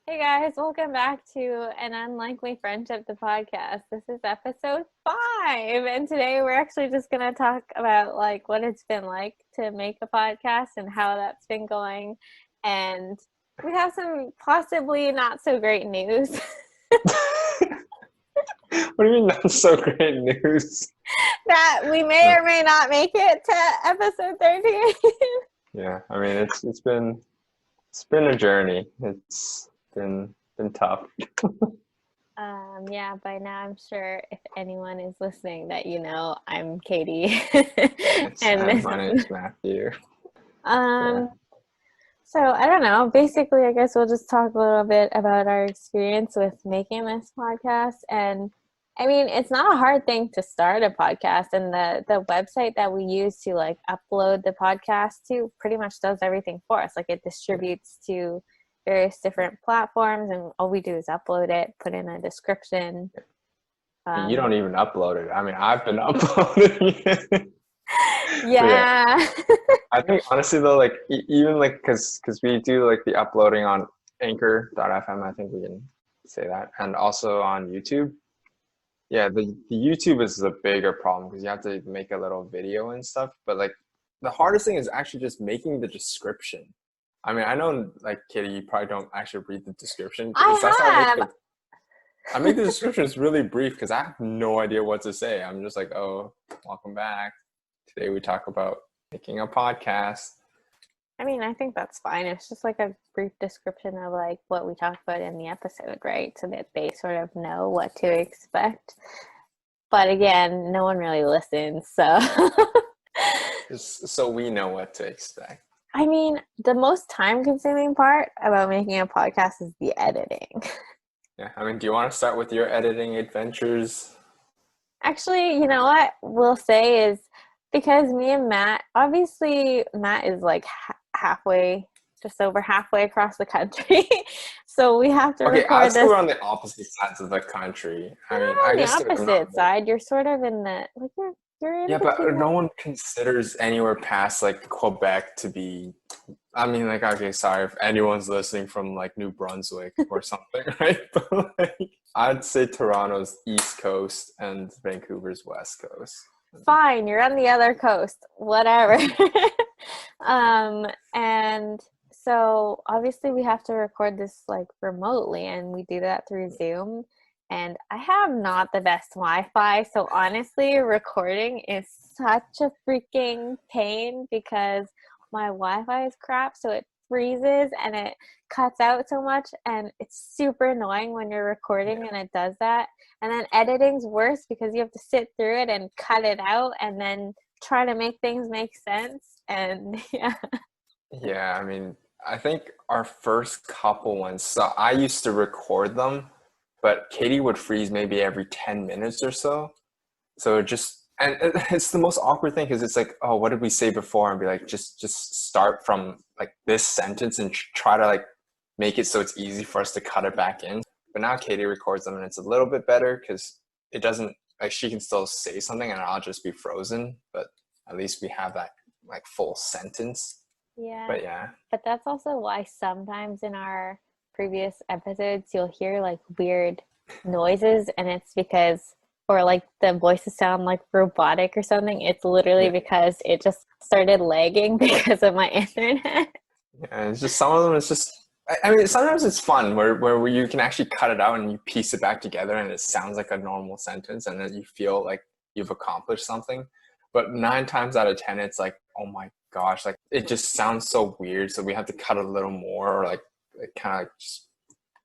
Hey guys, welcome back to An Unlikely Friendship, the podcast. This is episode 5, and today we're actually just going to talk about what it's been like to make a podcast and how that's been going. And we have some possibly not so great news. What do you mean not so great news? That we may or may not make it to episode 13. Yeah, I mean it's been a journey. It's been tough. Yeah, by now I'm sure if anyone is listening that I'm Katie. And my name's Matthew. Yeah. So I don't know. Basically, I guess we'll just talk a little bit about our experience with making this podcast. And I mean, it's not a hard thing to start a podcast, and the website that we use to upload the podcast to pretty much does everything for us. It distributes to various different platforms, and all we do is upload it, put in a description. You don't even upload it. I mean, I've been uploading it. Yeah. I think honestly though, even because we do the uploading on Anchor.fm, I think we can say that, and also on YouTube. Yeah, the YouTube is a bigger problem because you have to make a little video and stuff. But the hardest thing is actually just making the description. I mean, I know Kitty, you probably don't actually read the description. I make the descriptions really brief because I have no idea what to say. I'm just like, oh, welcome back. Today we talk about making a podcast. I mean, I think that's fine. It's just a brief description of what we talked about in the episode, right? So that they sort of know what to expect. But again, no one really listens, so Just so we know what to expect. I mean, the most time-consuming part about making a podcast is the editing. Yeah, I mean, do you want to start with your editing adventures? Actually, you know what we'll say is, because me and Matt, obviously Matt is just over halfway across the country. So we have to record I'd say this. we're on the opposite sides of the country. I mean, on I the guess opposite side. You're sort of in the, you're in yeah, but between. no one considers anywhere past Quebec to be, I mean, okay, sorry if anyone's listening from New Brunswick or something, right? But I'd say Toronto's East Coast and Vancouver's West Coast. Fine, you're on the other coast, whatever. And so obviously we have to record this remotely, and we do that through Zoom. And I have not the best Wi-Fi, so honestly, recording is such a freaking pain because my Wi-Fi is crap, so it freezes and it cuts out so much, and it's super annoying when you're recording and it does that. And then editing's worse because you have to sit through it and cut it out and then try to make things make sense. And Yeah, I mean, I think our first couple ones, so I used to record them, but Katie would freeze maybe every 10 minutes or so. So and it's the most awkward thing because it's oh, what did we say before? And be just start from this sentence and try to make it so it's easy for us to cut it back in. But now Katie records them and it's a little bit better because it doesn't, she can still say something and I'll just be frozen, but at least we have that full sentence. yeah. But yeah. But that's also why sometimes in our previous episodes you'll hear weird noises, and it's because, or the voices sound robotic or something. It's literally because it just started lagging because of my internet. Yeah, it's just some of them. It's just, I mean, sometimes it's fun where you can actually cut it out and you piece it back together and it sounds like a normal sentence, and then you feel like you've accomplished something. But 9 times out of 10, it's oh my gosh, it just sounds so weird. So we have to cut a little more, or kind of just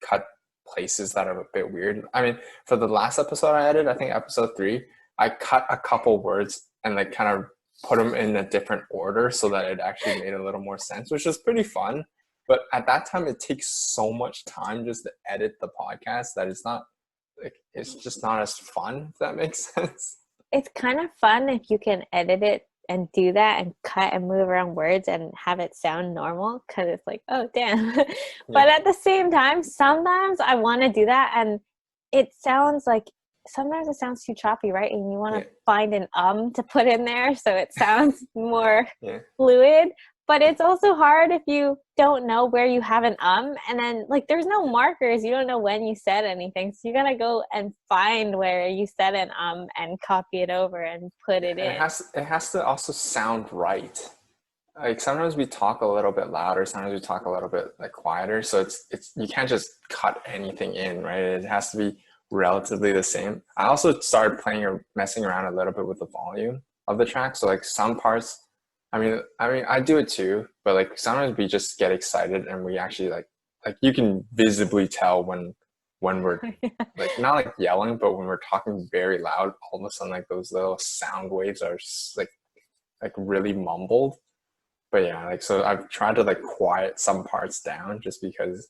cut places that are a bit weird. I mean, for the last episode I edited, I think episode 3, I cut a couple words and kind of put them in a different order so that it actually made a little more sense, which was pretty fun. But at that time, it takes so much time just to edit the podcast that it's just not as fun, if that makes sense. It's kind of fun if you can edit it and do that and cut and move around words and have it sound normal, because it's oh damn. But at the same time, sometimes I want to do that and it sounds sometimes it sounds too choppy, right? And you want to find an to put in there so it sounds more fluid. But it's also hard if you don't know where you have an and then like there's no markers. You don't know when you said anything. So you gotta go and find where you said an and copy it over and put it And in. it has to also sound right. Like sometimes we talk a little bit louder, sometimes we talk a little bit like quieter. So it's you can't just cut anything in, right? It has to be relatively the same. I also started playing or messing around a little bit with the volume of the track. So like some parts, I mean I do it too, but like sometimes we just get excited and we actually like you can visibly tell when we're like not like yelling, but when we're talking very loud, all of a sudden like those little sound waves are like really mumbled. But yeah, like so I've tried to like quiet some parts down just because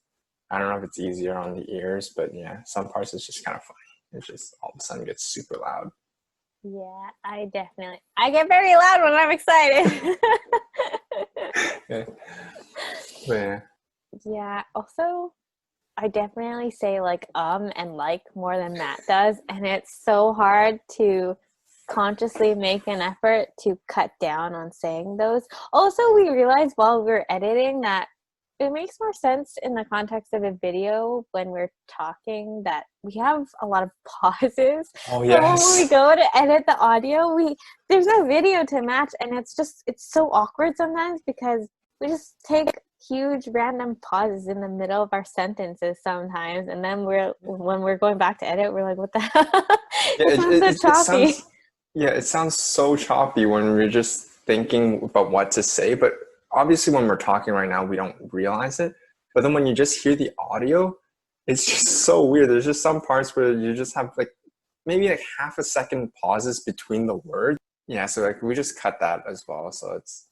I don't know if it's easier on the ears, but yeah, some parts it's just kind of funny. It just all of a sudden gets super loud. Yeah, I get very loud when I'm excited. Yeah. But yeah. Yeah, also I definitely say like and like more than Matt does, and it's so hard to consciously make an effort to cut down on saying those. Also, we realized while we were editing that it makes more sense in the context of a video when we're talking that we have a lot of pauses. Oh So when we yes. go to edit the audio, there's no video to match, and it's so awkward sometimes because we just take huge random pauses in the middle of our sentences sometimes, and then when we're going back to edit, we're like, what the hell? Yeah, It sounds so it choppy. sounds yeah, it sounds so choppy when we're just thinking about what to say. But obviously, when we're talking right now, we don't realize it. But then when you just hear the audio, it's just so weird. There's just some parts where you just have like maybe like half a second pauses between the words. Yeah, so like we just cut that as well. So it's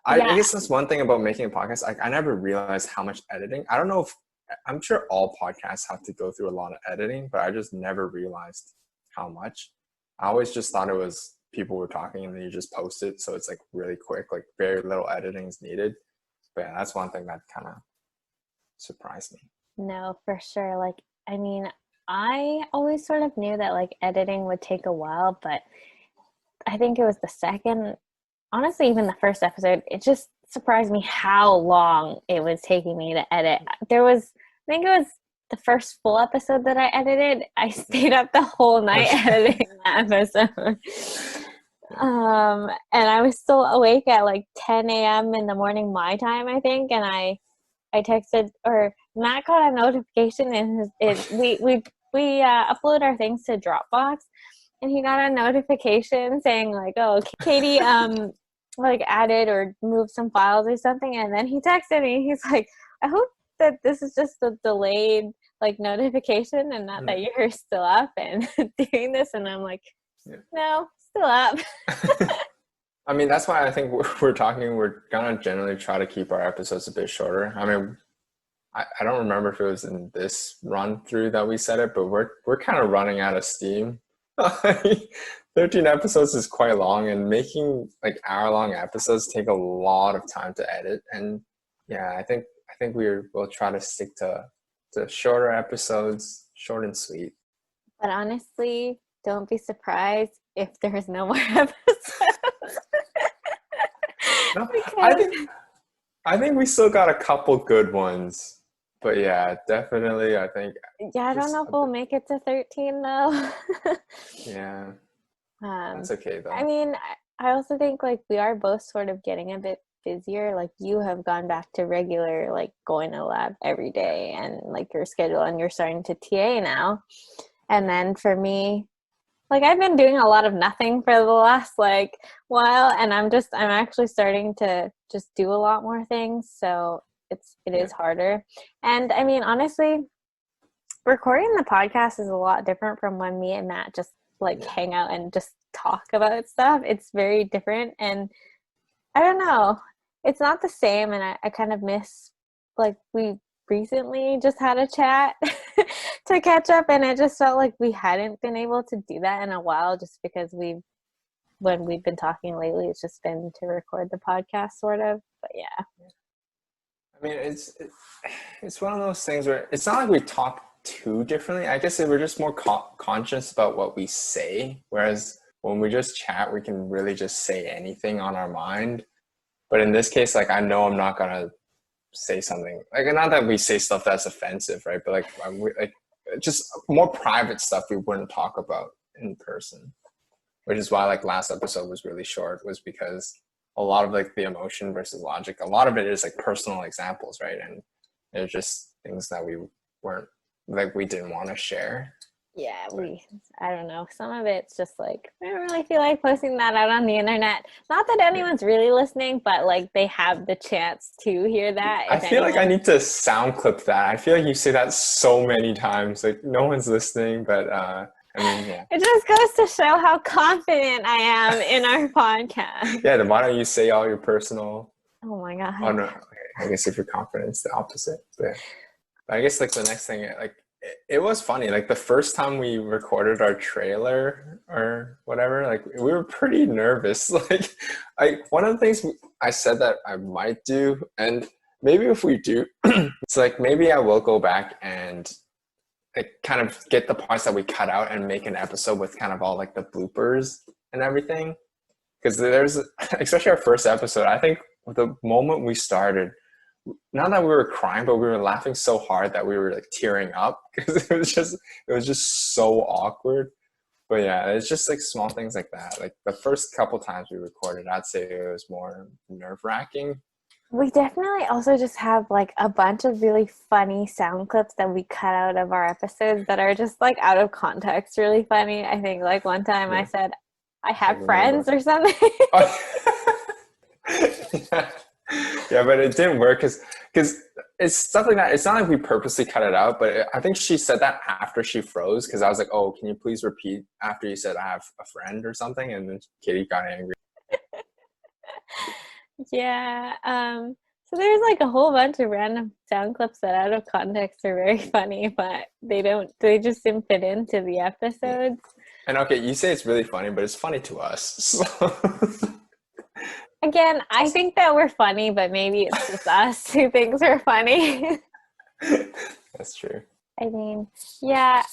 I Yeah, guess that's one thing about making a podcast. Like I never realized how much editing. I don't know if I'm sure all podcasts have to go through a lot of editing, but I just never realized how much. I always just thought it was people were talking and then you just post it, so it's like really quick, like very little editing is needed. But yeah, that's one thing that kind of surprised me. no, for sure. Like, I mean, I always sort of knew that like editing would take a while, but I think it was the second, honestly, even the first episode, it just surprised me how long it was taking me to edit. I think it was the first full episode that I edited. I stayed up the whole night editing that episode. And I was still awake at like 10 a.m. in the morning, my time, I think. And I texted, or Matt got a notification, and we upload our things to Dropbox, and he got a notification saying like, "Oh, Katie, like added or moved some files or something," and then he texted me. He's like, "I hope that this is just a delayed like notification and not that you're still up and doing this." And I'm like, Yeah. "No, still up." I mean, that's why I think we're talking. We're gonna generally try to keep our episodes a bit shorter. I mean, I don't remember if it was in this run through that we said it, but we're kind of running out of steam. 13 episodes is quite long, and making like hour-long episodes take a lot of time to edit. And yeah, I think we'll try to stick to shorter episodes, short and sweet. But honestly, don't be surprised if there's no more episodes. No, I Because think I think we still got a couple good ones, but yeah, definitely. I think yeah, I don't just know if we'll make it to 13 though. yeah, um that's okay I though. mean, I also think like we are both sort of getting a bit busier. Like you have gone back to regular like going to lab every day and like your schedule, and you're starting to TA now. And then for me, like I've been doing a lot of nothing for the last like while, and I'm actually starting to just do a lot more things, so it Yeah, is harder. And I mean, honestly, recording the podcast is a lot different from when me and Matt just like yeah, hang out and just talk about stuff. It's very different, and I don't know. It's not the same, and I kind of miss like we recently just had a chat to catch up, and it just felt like we hadn't been able to do that in a while just because when we've been talking lately, it's just been to record the podcast sort of. But yeah. I mean, it's one of those things where it's not like we talk too differently. I guess we're just more conscious about what we say, whereas when we just chat, we can really just say anything on our mind. But in this case, like I know I'm not gonna say something like, not that we say stuff that's offensive, right? But like just more private stuff we wouldn't talk about in person, which is why like last episode was really short, was because a lot of like the emotion versus logic, a lot of it is like personal examples, right? And it's just things that we weren't like we didn't want to share. Yeah, But I don't know. Some of it's just like, I don't really feel like posting that out on the internet. Not that yeah. anyone's really listening, but like they have the chance to hear that I if feel like I anyone. need to sound clip that. I feel like you say that so many times. Like no one's listening, but I mean, yeah. It just goes to show how confident I am in our podcast. Yeah, then why don't you say all your personal. Oh my Oh God. no, okay. I guess if you're confident, it's the opposite. But yeah. I guess like the next thing, like it was funny. Like the first time we recorded our trailer or whatever, like we were pretty nervous. Like one of the things I said that I might do, and maybe if we do, it's like maybe I will go back and like kind of get the parts that we cut out and make an episode with kind of all like the bloopers and everything. Because there's, especially our first episode, I think the moment we started, not that we were crying, but we were laughing so hard that we were like tearing up because it was just so awkward. But yeah, it's just like small things like that. Like the first couple times we recorded, I'd say it was more nerve wracking. We definitely also just have like a bunch of really funny sound clips that we cut out of our episodes that are just like out of context, really funny. I think like one time I Yeah, said, I I have friends remember. or something. Yeah. Yeah, but it didn't work because it's stuff like that. It's not like we purposely cut it out, but I think she said that after she froze because I was like, "Oh, can you please repeat after you said I have a friend or something?" And then Katie got angry. Yeah. So there's like a whole bunch of random sound clips that out of context are very funny, but they just didn't fit into the Yeah. episodes. And okay, you say it's really funny, but it's funny to us. So. Again, I think that we're funny, but maybe it's just us who thinks we're funny. That's true. I mean, yeah,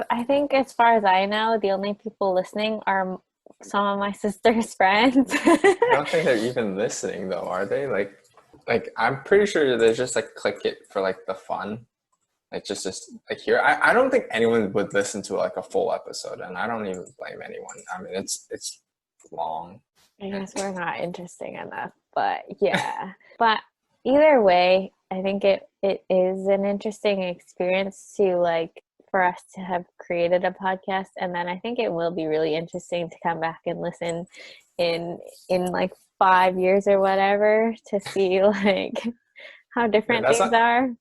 I think as far as I know, the only people listening are some of my sister's friends. I don't think they're even listening though, are they? Like I'm pretty sure they just like click it for like the fun. Like just like here. I don't think anyone would listen to like a full episode, and I don't even blame anyone. I mean, it's long. I guess we're not interesting enough, but yeah. But either way, I think it is an interesting experience to like for us to have created a podcast, and then I think it will be really interesting to come back and listen in like 5 years or whatever to see like how Yeah, different that's things not. are.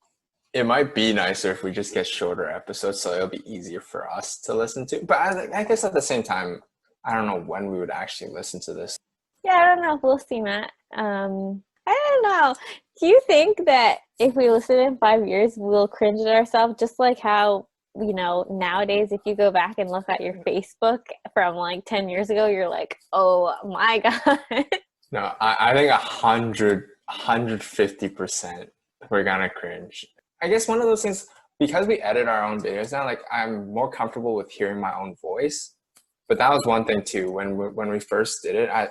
It might be nicer if we just get shorter episodes, so it'll be easier for us to listen to. But I guess at the same time, I don't know when we would actually listen to this. Yeah, I don't know. We'll see, Matt. I don't know. Do you think that if we listen in 5 years, we'll cringe at ourselves just like how, nowadays, if you go back and look at your Facebook from like 10 years ago, you're like, oh my God. No, I think 150% we're gonna cringe. I guess one of those things, because we edit our own videos now, like I'm more comfortable with hearing my own voice. But that was one thing too. When we first did it, I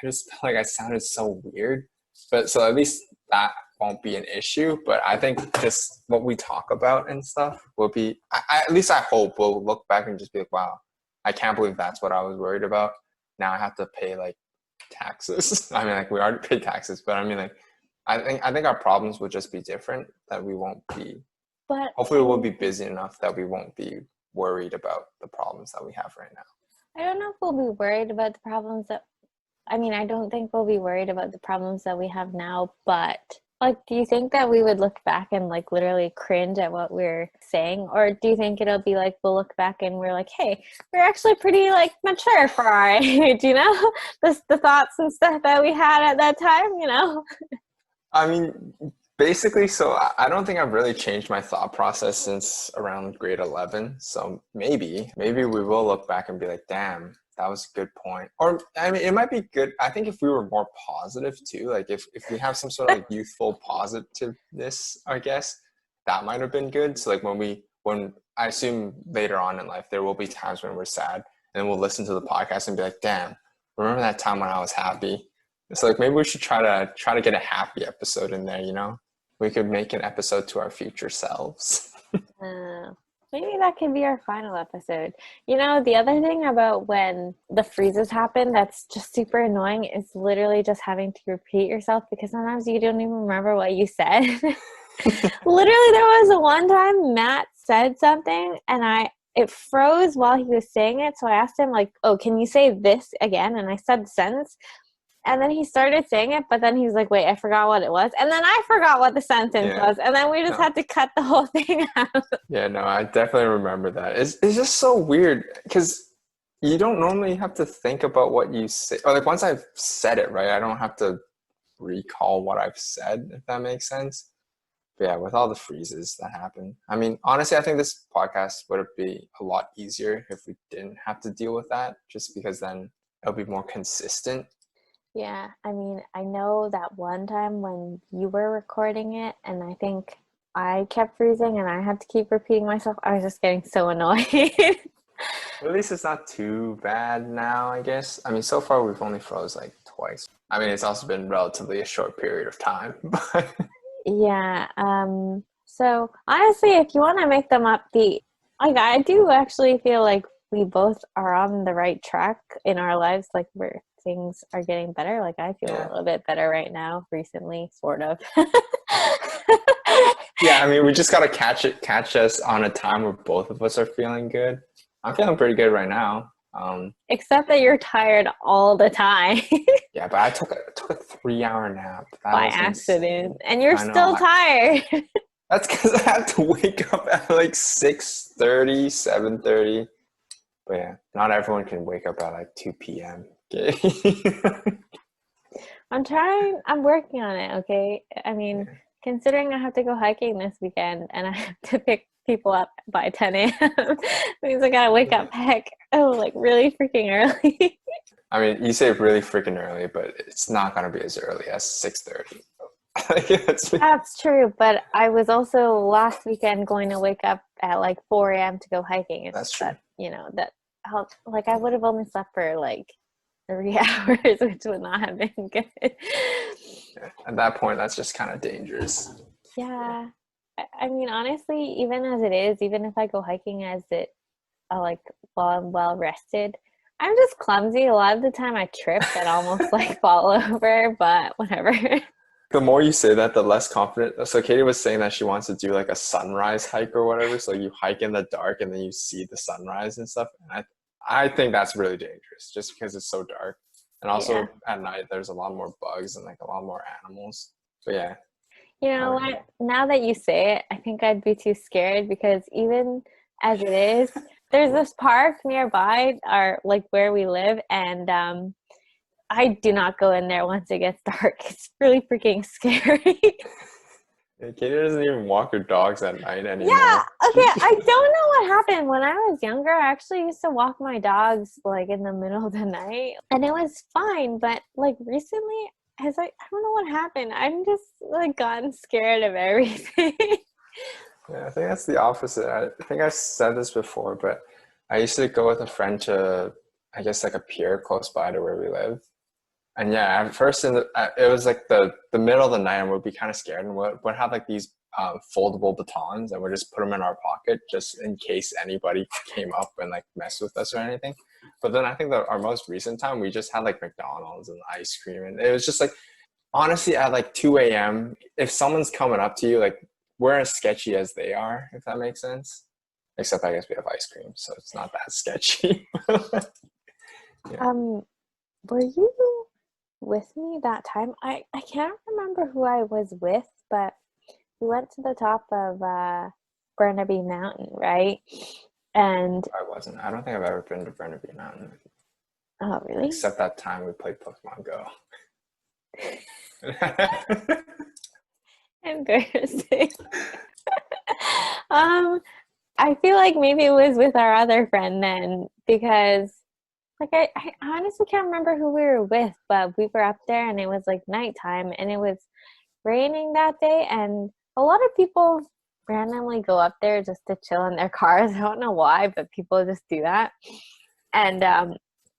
just felt like I sounded so weird. But so at least that won't be an issue. But I think just what we talk about and stuff will be. At least I hope we'll look back and just be like, wow, I can't believe that's what I was worried about. Now I have to pay like taxes. I mean, like we already paid taxes, but I mean, like I think our problems will just be different. That we won't be. But Hopefully, we'll be busy enough that we won't be worried about the problems that we have right now. I don't know if we'll be worried about the problems that, I mean, I don't think we'll be worried about the problems that we have now, but like, do you think that we would look back and like literally cringe at what we're saying? Or do you think it'll be like, we'll look back and we're like, hey, we're actually pretty like mature for our age, the thoughts and stuff that we had at that time? I mean, basically, so I don't think I've really changed my thought process since around grade 11. So maybe we will look back and be like, damn, that was a good point. Or, I mean, it might be good. I think if we were more positive too, like if we have some sort of like youthful positiveness, I guess, that might have been good. So like when I assume later on in life, there will be times when we're sad and we'll listen to the podcast and be like, damn, remember that time when I was happy? It's like maybe we should try to get a happy episode in there, you know? We could make an episode to our future selves. Uh, Maybe that can be our final episode. You know, the other thing about when the freezes happen that's just super annoying is literally just having to repeat yourself because sometimes you don't even remember what you said. Literally, there was a one time Matt said something and it froze while he was saying it. So I asked him like, "Oh, can you say this again?" And I said the sentence, and then he started saying it, but then he was like, "Wait, I forgot what it was," and then I forgot what the sentence Yeah. was, and then we just No. had to cut the whole thing out. Yeah, no, I definitely remember that. It's just so weird because you don't normally have to think about what you say. Or like once I've said it, right, I don't have to recall what I've said, if that makes sense. But yeah, with all the freezes that happen. I mean, honestly, I think this podcast would be a lot easier if we didn't have to deal with that, just because then it'll be more consistent. Yeah, I mean, I know that one time when you were recording it, and I think I kept freezing and I had to keep repeating myself, I was just getting so annoyed. At least it's not too bad now, I guess. I mean, so far we've only froze like twice. I mean, it's also been relatively a short period of time, but Yeah, so honestly, if you want to make them upbeat, like I do actually feel like we both are on the right track in our lives, like where things are getting better. Like I feel a yeah. little bit better right now, recently, sort of. Yeah, I mean, we just gotta catch us on a time where both of us are feeling good. I'm feeling pretty good right now. Except that you're tired all the time Yeah, but I took a 3 hour nap. That by was accident, insane. and you're I know. still tired. That's because I have to wake up at like 6:30, 7:30. But yeah, not everyone can wake up at like 2 p.m. Okay. I'm working on it, okay? I mean, Yeah. considering I have to go hiking this weekend and I have to pick people up by 10 a.m. means I gotta wake Yeah. up like really freaking early. I mean, you say really freaking early, but it's not gonna be as early as 6:30. That's true, but I was also last weekend going to wake up at like 4 a.m. to go hiking. It's That's just true. that, that helped. Like I would have only slept for like 3 hours, which would not have been good. Yeah. At that point, that's just kind of dangerous. Yeah. I mean, honestly, even as it is, even if I go hiking as it, like while I'm well rested, I'm just clumsy. A lot of the time I trip and almost like fall over, but whatever. The more you say that, the less confident. So Katie was saying that she wants to do like a sunrise hike or whatever. So you hike in the dark and then you see the sunrise and stuff. And I think that's really dangerous just because it's so dark. And Yeah. also at night, there's a lot more bugs and like a lot more animals. But yeah, You I know mean, what? Now that you say it, I think I'd be too scared because even as it is, there's this park nearby our like where we live, and I do not go in there once it gets dark. It's really freaking scary. Katie doesn't even walk her dogs at night Yeah, anymore. okay. I don't know what happened. When I was younger, I actually used to walk my dogs like in the middle of the night and it was fine. But like recently, I don't know what happened. I'm just like gotten scared of everything. Yeah, I think that's the opposite. I think I said this before, but I used to go with a friend to, I guess, like a pier close by to where we live. And yeah, at first it was like the middle of the night, and we'd be kind of scared, and we'd have like these foldable batons, and we'd just put them in our pocket just in case anybody came up and like messed with us or anything. But then I think that our most recent time, we just had like McDonald's and ice cream, and it was just like honestly at like 2 a.m. if someone's coming up to you, like we're as sketchy as they are, if that makes sense. Except I guess we have ice cream, so it's not that sketchy. Yeah. Um, were you with me that time? I can't remember who I was with, but we went to the top of Burnaby Mountain, right? And I wasn't. I don't think I've ever been to Burnaby Mountain. oh, really? Except that time we played Pokemon Go. Embarrassing. um, I feel like maybe it was with our other friend then because like I honestly can't remember who we were with, but we were up there and it was like nighttime and it was raining that day and a lot of people randomly go up there just to chill in their cars. I don't know why, but people just do that. And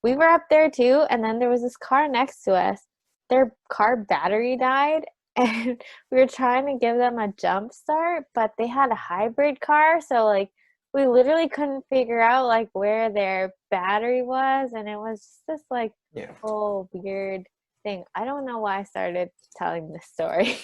we were up there too, and then there was this car next to us, and he was like, "Oh, you guys want to go?" And I was like, "Yeah, sure." And then we just like their car battery died and we were trying to give them a jump start, but they had a hybrid car, so like we literally couldn't figure out like where their battery was, and it was just this like Yeah. whole weird thing. I don't know why I started telling this story.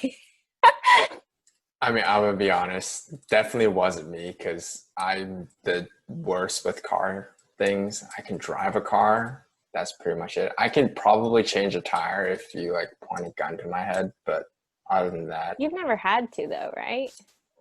I mean, I'm gonna be honest, definitely wasn't me because I'm the worst with car things. I can drive a car. That's pretty much it. I can probably change a tire if you like point a gun to my head, but other than that, You've never had to though, right?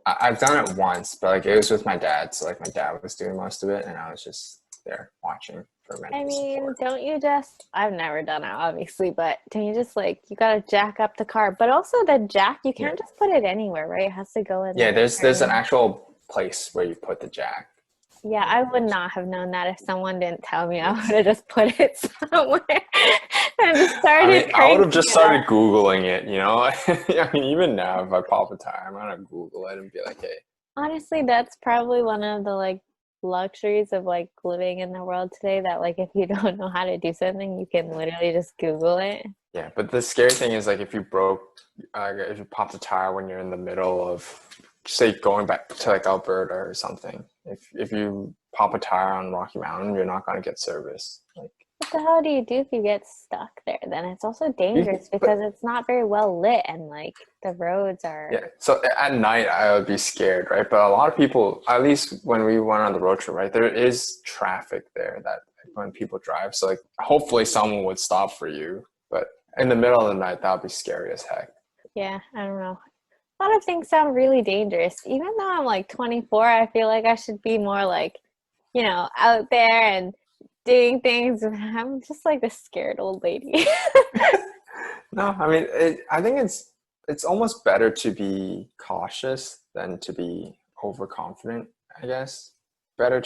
I've done it once, but like it was with my dad. So like my dad was doing most of it, and I was just there watching for I mental mean, support. don't you just, I've never done it obviously, but don't you just like, you gotta jack up the car, but also the jack, you Yeah, can't just put it anywhere, right? It has to go in yeah. like There's an certain. actual place where you put the jack. Yeah, I would not have known that if someone didn't tell me. I would Yes. have just put it somewhere and just I started mean, I would have cranking just it up. started Googling it, you know? I mean, even now, if I pop a tire, I'm gonna Google it and be like, hey. Honestly, that's probably one of the like luxuries of like living in the world today that like if you don't know how to do something, you can literally just Google it. Yeah, but the scary thing is like if you pop the tire when you're in the middle of, say, going back to like Alberta or something. If you pop a tire on Rocky Mountain, you're not gonna get service. Like, What the hell do you do if you get stuck there? Then it's also dangerous but because it's not very well lit and like the roads are. yeah, so at night I would be scared, right? But a lot of people, at least when we went on the road trip, right, there is traffic there that when people drive. So like hopefully someone would stop for you. But in the middle of the night, that would be scary as heck. Yeah, I don't know. A lot of things sound really dangerous. Even though I'm like 24, I feel like I should be more like, out there and doing things. I'm just like this scared old lady. No, I mean, I think it's almost better to be cautious than to be overconfident, I guess. Better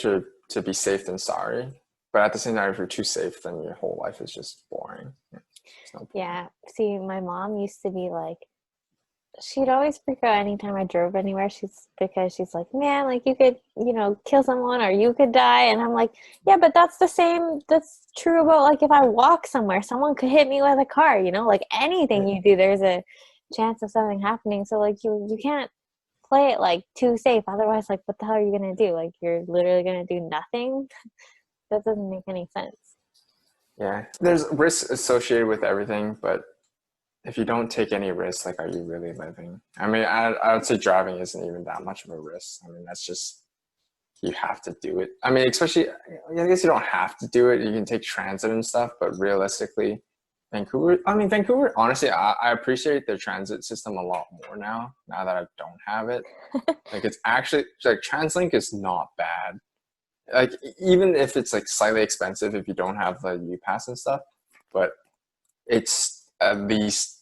to be safe than sorry. But at the same time, if you're too safe, then your whole life is just boring. Yeah, there's no point. Yeah. See, my mom used to be like, she'd always freak out anytime I drove anywhere. She's like, man, like you could, kill someone or you could die. And I'm like, yeah, but that's the same. That's true about like if I walk somewhere, someone could hit me with a car, like anything Yeah. you do, there's a chance of something happening. So like you can't play it like too safe. Otherwise, like what the hell are you gonna do? Like you're literally gonna do nothing? That doesn't make any sense. Yeah. There's risks associated with everything, but if you don't take any risks, like, are you really living? I mean, I would say driving isn't even that much of a risk. I mean, that's just, you have to do it. I mean, especially, I guess you don't have to do it. You can take transit and stuff, but realistically, Vancouver, honestly, I appreciate their transit system a lot more now that I don't have it. Like, it's actually, like, TransLink is not bad. Like, even if it's, like, slightly expensive if you don't have the U-Pass and stuff, but it's at least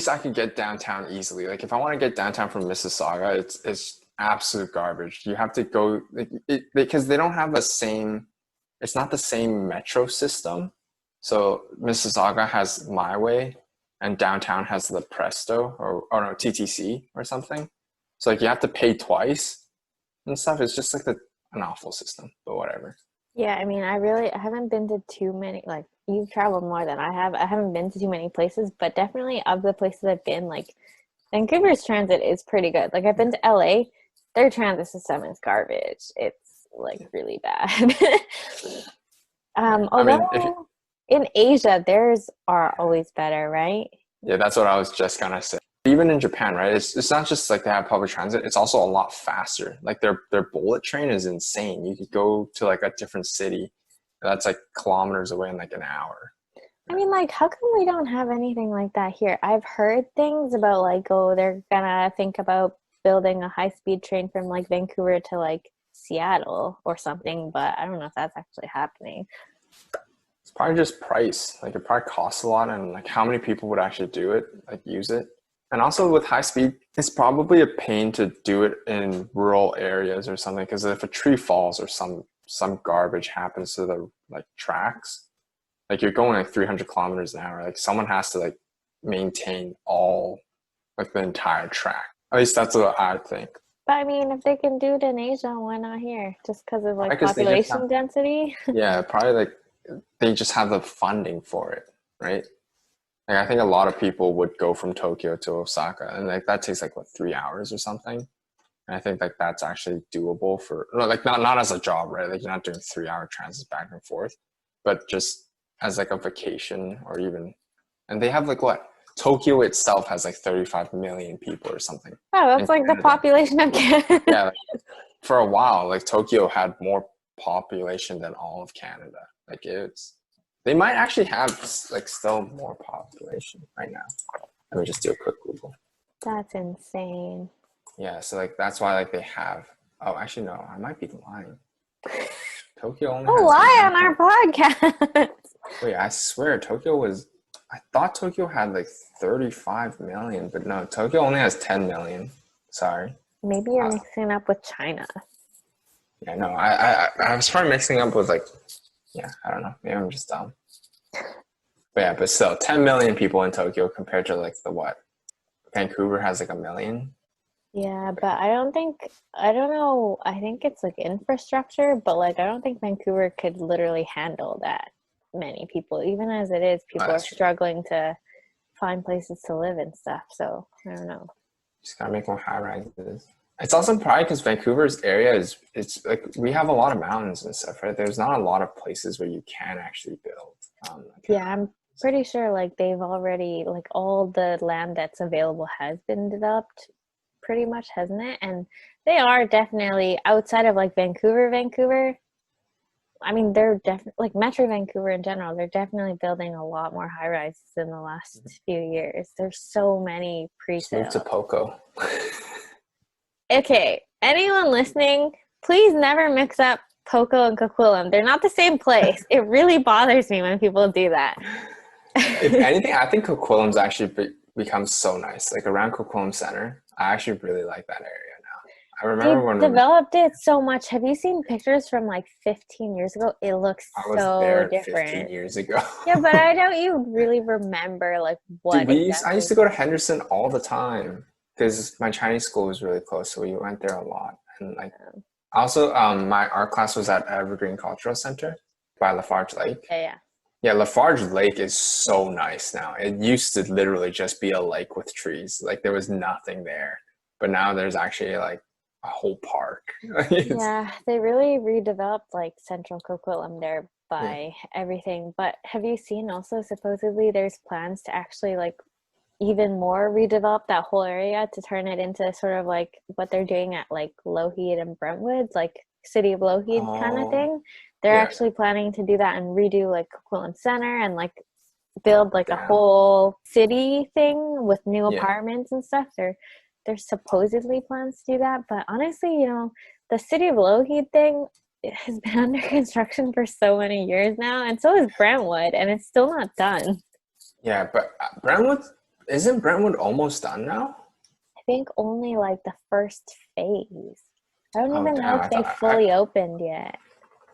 I could get downtown easily. Like if I want to get downtown from Mississauga, it's absolute garbage. You have to go because they don't have the same. It's not the same metro system. So Mississauga has My Way, and downtown has the Presto or no TTC or something. So like you have to pay twice and stuff. It's just like an awful system, but whatever. Yeah, I mean, I haven't been to too many, like, you've traveled more than I have. I haven't been to too many places, but definitely of the places I've been, like, Vancouver's transit is pretty good. Like, I've been to LA, their transit system is garbage. It's, like, Yeah, really bad. yeah. I mean, if Although in Asia, theirs are always better, right? Yeah, that's what I was just gonna say. Even in Japan, right? It's not just like they have public transit, it's also a lot faster. Like their bullet train is insane. You could go to like a different city that's like kilometers away in like an hour. I mean, like, how come we don't have anything like that here? I've heard things about, like, oh, they're gonna think about building a high-speed train from, like, Vancouver to, like, Seattle or something, but I don't know if that's actually happening. It's probably just price. Like it probably costs a lot and like how many people would actually do it, like use it. And also with high speed, it's probably a pain to do it in rural areas or something because if a tree falls or some garbage happens to the like tracks, like you're going like 300 kilometers an hour, like someone has to like maintain all like the entire track. At least that's what I think. But I mean, if they can do it in Asia, why not here? Just because of, Probably like, because they just have, population density? yeah, probably like they just have the funding for it, right? Like I think a lot of people would go from Tokyo to Osaka, and like that takes like what 3 hours or something. And I think like that's actually doable for no, like not as a job, right? Like you're not doing 3 hour transits back and forth, but just as like a vacation or even. And they have like what Tokyo itself has like 35 million people or something. Oh, In that's like the Canada. population of Canada. Yeah, like, for a while, like Tokyo had more population than all of Canada. Like it's, they might actually have like still more population right now. Let me just do a quick Google. That's insane. Yeah, so like that's why like they have. Oh, actually no, I might be lying. Tokyo only Don't has. lie on our podcast. Wait, I swear Tokyo was. I thought Tokyo had like 35 million, but no, Tokyo only has 10 million. Sorry. Maybe you're mixing up with China. Yeah, no, I was probably mixing up with like, yeah, I don't know. Maybe I'm just dumb. But yeah, but still, 10 million people in Tokyo compared to like the what? Vancouver has like a million. Yeah, but I don't know. I think it's like infrastructure, but like I don't think Vancouver could literally handle that many people. Even as it is, Oh, people are that's true. struggling to find places to live and stuff. So I don't know. Just gotta make more high rises. It's also probably because Vancouver's area is, it's like we have a lot of mountains and stuff, right? There's not a lot of places where you can actually build. Yeah, I'm pretty sure like they've already like all the land that's available has been developed pretty much, hasn't it? And they are definitely outside of like Vancouver. I mean, they're definitely like Metro Vancouver in general. They're definitely building a lot more high rises in the last few years. There's so many Just move to pre-sales. Poco. Okay, anyone listening, please never mix up Poco and Coquitlam. They're not the same place. It really bothers me when people do that. If anything, I think Coquitlam's actually become so nice. Like around Coquitlam Center, I actually really like that area now. I They remember when developed it so much. Have you seen pictures from like 15 years ago? It looks I was so there 15 different. years ago. Yeah, but I doubt you really remember like Dude, what I used exactly. to go to Henderson all the time because my Chinese school was really close, so we went there a lot. And like, also, my art class was at Evergreen Cultural Center by Lafarge Lake. Yeah. Yeah, Lafarge Lake is so nice now. It used to literally just be a lake with trees. Like there was nothing there, but now there's actually like a whole park. Yeah, they really redeveloped like Central Coquitlam there Yeah. by everything. But have you seen also supposedly there's plans to actually like even more redevelop that whole area to turn it into sort of like what they're doing at like Lougheed and Brentwood, like City of Lougheed kind of Oh, thing. They're yeah. actually planning to do that and redo like Coquitlam Center and like build like a Damn. whole city thing with new Yeah. apartments and stuff. There's supposedly plans to do that, but honestly, the City of Lougheed thing has been under construction for so many years now, and so is Brentwood, and it's still not done. Yeah, but isn't Brentwood almost done now? I think only like the first phase. I don't Oh, even know damn. if they fully opened yet.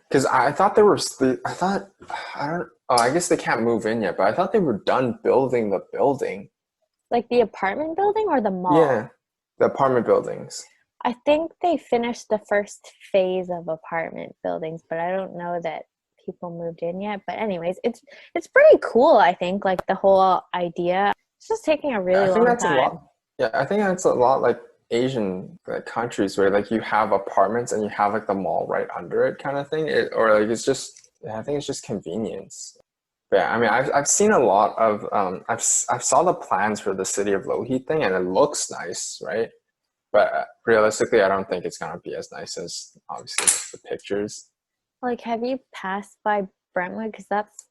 Because I thought there was, I thought, I don't, oh, I guess they can't move in yet, but I thought they were done building the building. Like the apartment building or the mall? Yeah, the apartment buildings. I think they finished the first phase of apartment buildings, but I don't know that people moved in yet. But anyways, it's pretty cool, I think, like the whole idea. It's just taking a really I think long that's a time. lot. Yeah, I think that's a lot like Asian like countries where like you have apartments and you have like the mall right under it kind of thing. Or like it's just, I think it's just convenience. But yeah, I mean, I've seen a lot of I've saw the plans for the City of Lougheed thing and it looks nice, right? But realistically, I don't think it's gonna be as nice as obviously the pictures. Like, have you passed by Brentwood? Because that's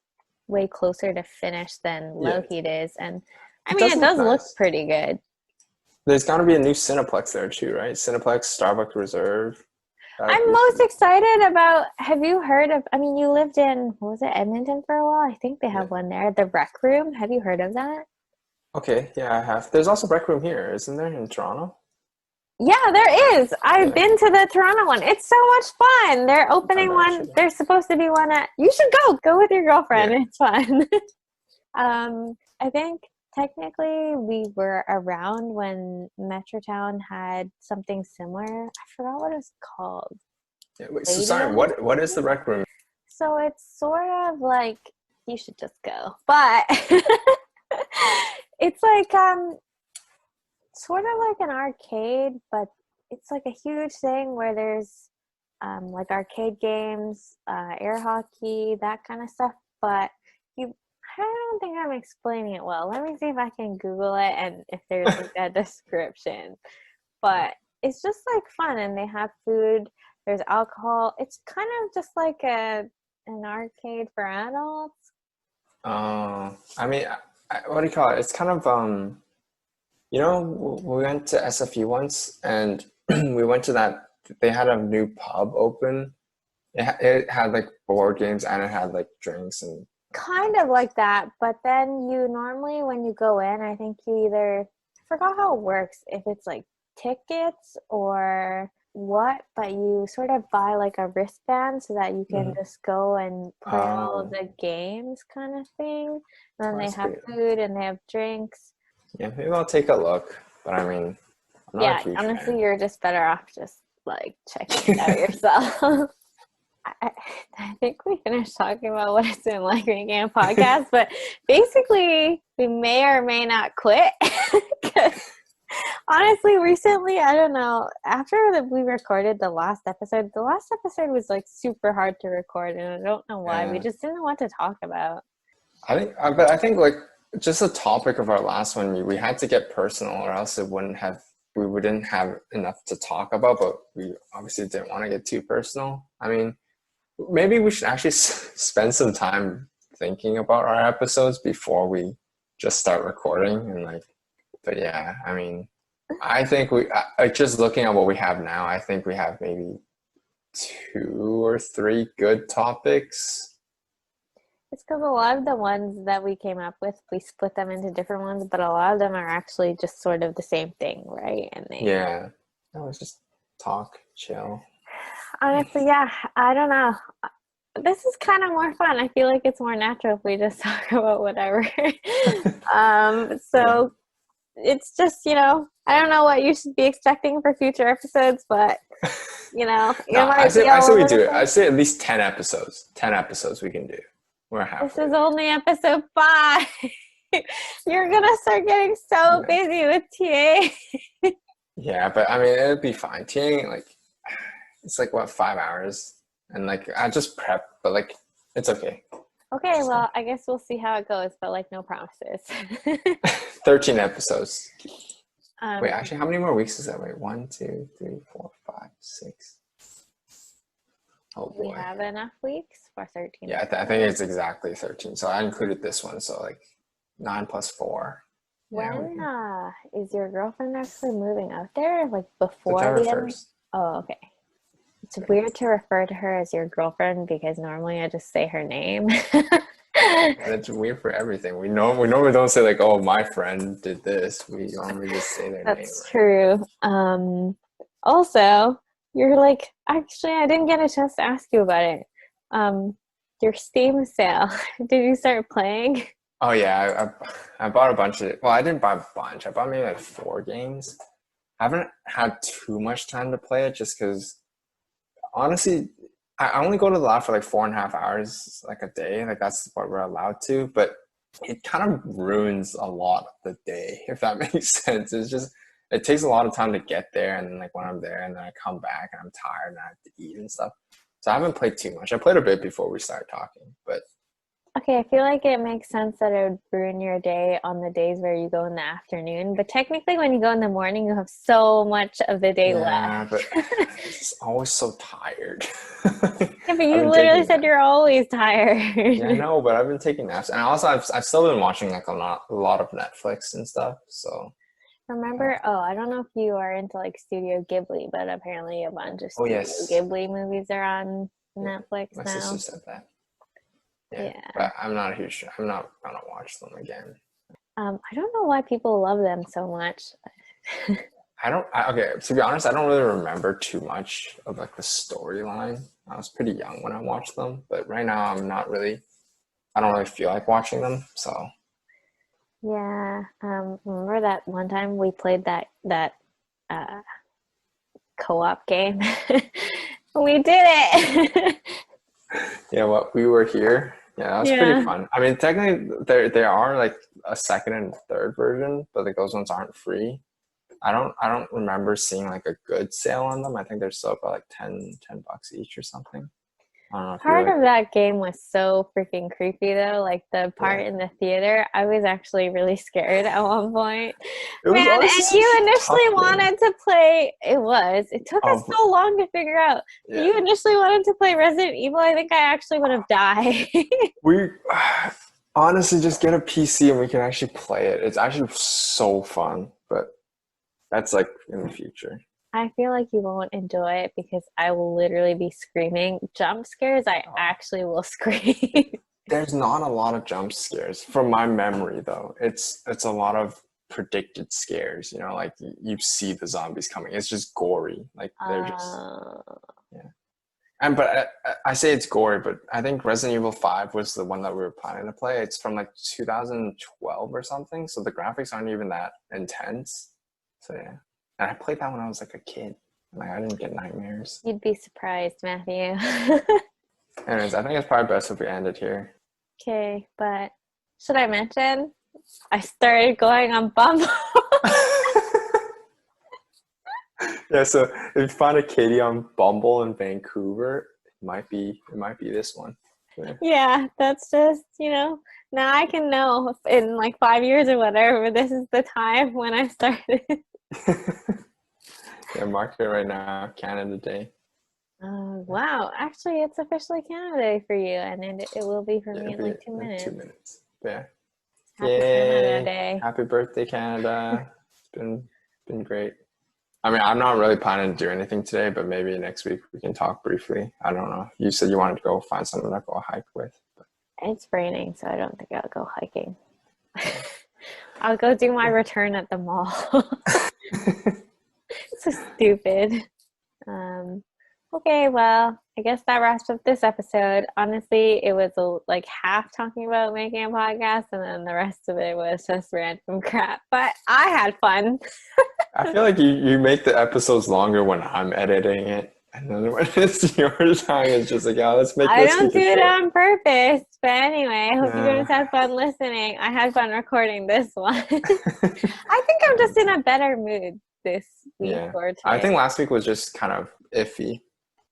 way closer to finish than Yeah, Lougheed is. And I it mean, does it look does look nice. pretty good. There's gonna be a new Cineplex there too, right? Cineplex, Starbucks Reserve. That'll I'm be most pretty. excited about, have you heard of, I mean, you lived in, what was it, Edmonton for a while? I think they Yeah. have one there, the Rec Room. Have you heard of that? Okay. Yeah, I have. There's also Rec Room here, isn't there, in Toronto? Yeah, there is. I've Yeah. been to the Toronto one. It's so much fun. They're opening I one. should go. There's supposed to be one at, you should go. Go with your girlfriend. Yeah. It's fun. I think technically we were around when Metrotown had something similar. I forgot what it's called. Yeah. Wait, so sorry. Stadium? What is the Rec Room? So it's sort of like, you should just go. But It's like sort of like an arcade, but it's like a huge thing where there's like arcade games, air hockey, that kind of stuff. But you, I don't think I'm explaining it well. Let me see if I can Google it and if there's like a description. But it's just like fun, and they have food. There's alcohol. It's kind of just like an arcade for adults. I mean, what do you call it? It's kind of you know, we went to SFU once, and we went to that. They had a new pub open. It had like board games, and it had like drinks and. Kind of like that, but then you normally, when you go in, I think you either, I forgot how it works, if it's like tickets or what, but you sort of buy like a wristband so that you can just go and play all of Oh, the games kind of thing. And then they that's have great. food and they have drinks. Yeah, maybe I'll take a look. But I mean, I'm not a Yeah, huge honestly, fan. you're just better off just like checking it out yourself. I, I think we finished talking about what it's been like making a podcast, but basically, we may or may not quit. Honestly, recently, I don't know. After that we recorded the last episode was like super hard to record, and I don't know why. We Yeah, just didn't know what to talk about. but I think like just the topic of our last one, we had to get personal, or else it wouldn't have. We wouldn't have enough to talk about. But we obviously didn't want to get too personal. I mean, maybe we should actually spend some time thinking about our episodes before we just start recording and like. But yeah, I mean, I think like just looking at what we have now, I think we have maybe two or three good topics. It's because a lot of the ones that we came up with, we split them into different ones, but a lot of them are actually just sort of the same thing, right? And they Yeah, that was just talk, chill. honestly, yeah, I don't know. This is kind of more fun. I feel like it's more natural if we just talk about whatever. Yeah. So it's just, I don't know what you should be expecting for future episodes, but No, it might be I say all we over the do it. I place. say at least 10 episodes. 10 episodes we can do. We're This halfway is there. only episode 5. You're gonna start getting so Yeah. busy with TA. Yeah, but I mean, it'd be fine. TAing, like, it's like what, 5 hours? And like, I just prep, but like, it's okay. Okay, So, well, I guess we'll see how it goes, but like no promises. 13 episodes. Wait, um, actually, how many more weeks is that? Wait, 1, 2, 3, 4, 5, 6. Oh we boy. have enough weeks for 13 Yeah, I think it's exactly 13. So I included this one. So like 9 plus 4. Yeah, we When can. is your girlfriend actually moving out there? Like before September the end? 1st. Oh, okay. It's Okay. weird to refer to her as your girlfriend because normally I just say her name. And it's weird for everything. We normally don't say like, oh, my friend did this. We normally just say their name, That's right? true. Also, you're like, actually, I didn't get a chance to ask you about it. Um, your Steam sale. Did you start playing? Oh yeah, I bought a bunch of. Well, I didn't buy a bunch. I bought maybe like 4 games. I haven't had too much time to play it just because honestly, I only go to the lab for like 4.5 hours like a day. Like that's what we're allowed to, but it kind of ruins a lot of the day, if that makes sense. It's just it takes a lot of time to get there, and then like when I'm there, and then I come back and I'm tired and I have to eat and stuff. So I haven't played too much. I played a bit before we started talking, but Okay, I feel like it makes sense that it would ruin your day on the days where you go in the afternoon, but technically when you go in the morning, you have so much of the day yeah, but left. it's just always so tired. Yeah, but I've you been literally taking said naps. you're always Yeah, I tired. know, but I've been taking naps, and also I've still been watching like a lot of Netflix and stuff. So, Remember, oh, I don't know if you are into like Studio Ghibli, but apparently a bunch of oh Studio yes, Ghibli movies are on yeah, Netflix my sister now. said that. Yeah, Yeah. but I'm not a huge. I'm not gonna watch them again. I don't know why people love them so much. I don't. Okay, to be honest, I don't really remember too much of like the storyline. I was pretty young when I watched them, but right now I'm not really. I don't really feel like watching them. So Yeah. Remember that one time we played that uh co-op game? We did it. yeah, what we were here. Yeah, that was pretty Yeah. fun. I mean, technically, there are like a second and third version, but like those ones aren't free. I don't remember seeing like a good sale on them. I think they're still about like $10 each or something. I don't know if you Part like. of that game was so freaking creepy though. Like the part Yeah, in the theater, I was actually really scared at one point. it was Man, honestly and you such a initially tough game. wanted to play, it was. It took us Oh, so long to figure out. But yeah. you initially wanted to play Resident Evil. I think I actually would have died. We honestly just get a PC and we can actually play it. It's actually so fun, but that's like in the future. I feel like you won't enjoy it because I will literally be screaming. Jump scares, I actually will scream. There's not a lot of jump scares from my memory though. It's a lot of predicted scares, you know, like you see the zombies coming. It's just gory. Like they're just Uh, yeah. And but I say it's gory, but I think Resident Evil 5 was the one that we were planning to play. It's from like 2012 or something, so the graphics aren't even that intense. So yeah. And I played that when I was like a kid. Like I didn't get nightmares. you'd be surprised, Matthew. Anyways, I think it's probably best if we end it here. Okay, but should I mention I started going on Bumble? Yeah, so if you find a Katie on Bumble in Vancouver, it might be this one. Yeah. Yeah, that's just, now I can know in like 5 years or whatever, this is the time when I started. Yeah, mark it right now, Canada Day. Wow, actually, it's officially Canada Day for you, and it will be for Yeah, me it'll in be like 2 minutes. in 2 minutes. Yeah. Happy Canada Yay! Day. Happy birthday, Canada. It's been great. I mean, I'm not really planning to do anything today, but maybe next week we can talk briefly. I don't know. You said you wanted to go find something to go hike with. It's raining, so I don't think I'll go hiking. I'll go do my return at the mall. So stupid. Um, okay, well, I guess that wraps up this episode. Honestly, it was like half talking about making a podcast, and then the rest of it was just random crap. But I had fun. I feel like you make the episodes longer when I'm editing it. And then when it's your time, it's just like, oh, let's Don't keep do it it short. on purpose. But anyway, I hope you guys Yeah. had fun listening. I had fun recording this one. I think I'm just in a better mood this week Yeah. or I today. think last week was just kind of iffy.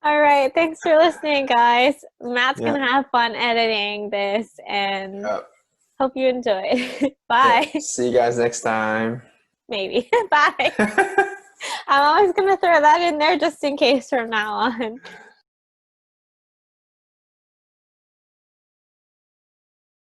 All right. Thanks for listening, guys. Matt's Yeah. going to have fun editing this and Yeah. hope you enjoy. Yeah. Bye. See you guys next time. Maybe. Bye. I'm always going to throw that in there just in case from now on.